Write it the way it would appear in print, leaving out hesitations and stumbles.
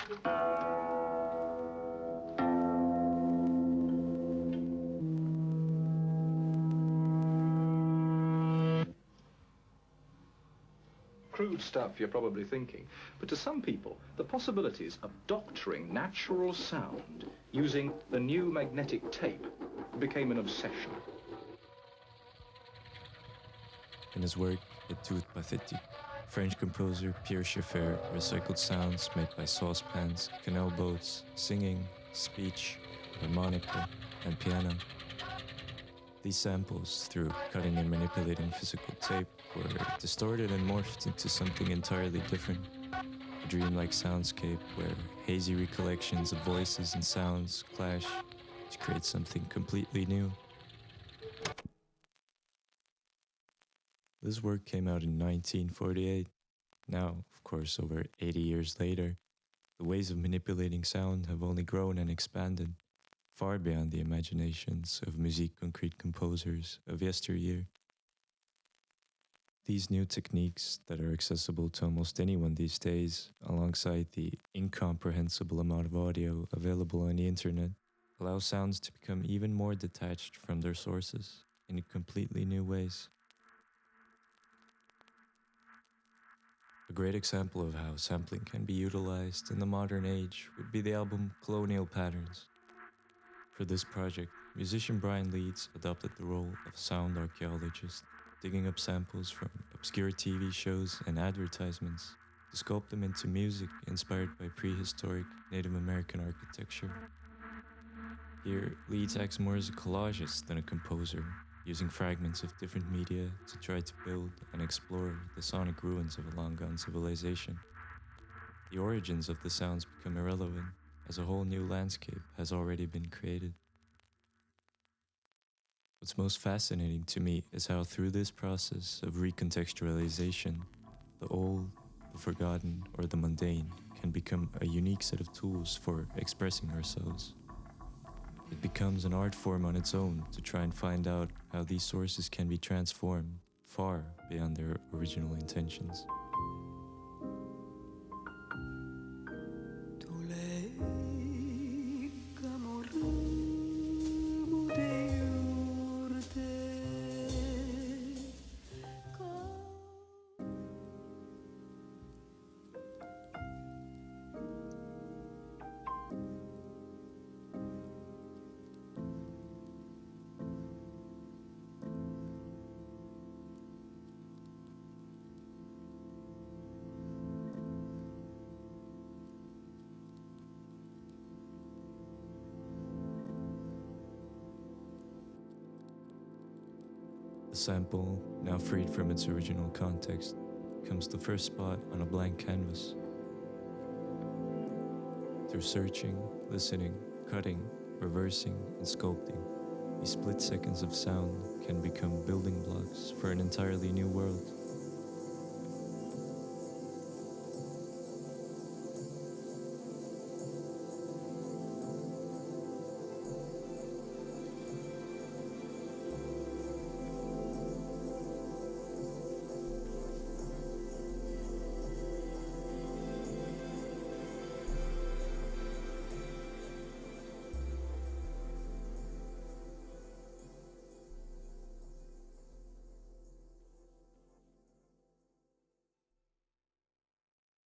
Crude stuff, you're probably thinking, but to some people, the possibilities of doctoring natural sound using the new magnetic tape became an obsession. In his work, Et tout pathétique, French composer Pierre Schaeffer recycled sounds made by saucepans, canal boats, singing, speech, harmonica, and piano. These samples, through cutting and manipulating physical tape, were distorted and morphed into something entirely different. A dreamlike soundscape where hazy recollections of voices and sounds clash to create something completely new. This work came out in 1948. Now, of course, over 80 years later, the ways of manipulating sound have only grown and expanded, far beyond the imaginations of musique concrete composers of yesteryear. These new techniques that are accessible to almost anyone these days, alongside the incomprehensible amount of audio available on the internet, allow sounds to become even more detached from their sources in completely new ways. A great example of how sampling can be utilized in the modern age would be the album Colonial Patterns. For this project, musician Brian Leeds adopted the role of sound archaeologist, digging up samples from obscure TV shows and advertisements to sculpt them into music inspired by prehistoric Native American architecture. Here, Leeds acts more as a collagist than a composer, using fragments of different media to try to build and explore the sonic ruins of a long-gone civilization. The origins of the sounds become irrelevant, as a whole new landscape has already been created. What's most fascinating to me is how through this process of recontextualization, the old, the forgotten, or the mundane can become a unique set of tools for expressing ourselves. It becomes an art form on its own to try and find out how these sources can be transformed far beyond their original intentions. The sample, now freed from its original context, becomes the first spot on a blank canvas. Through searching, listening, cutting, reversing, and sculpting, these split seconds of sound can become building blocks for an entirely new world.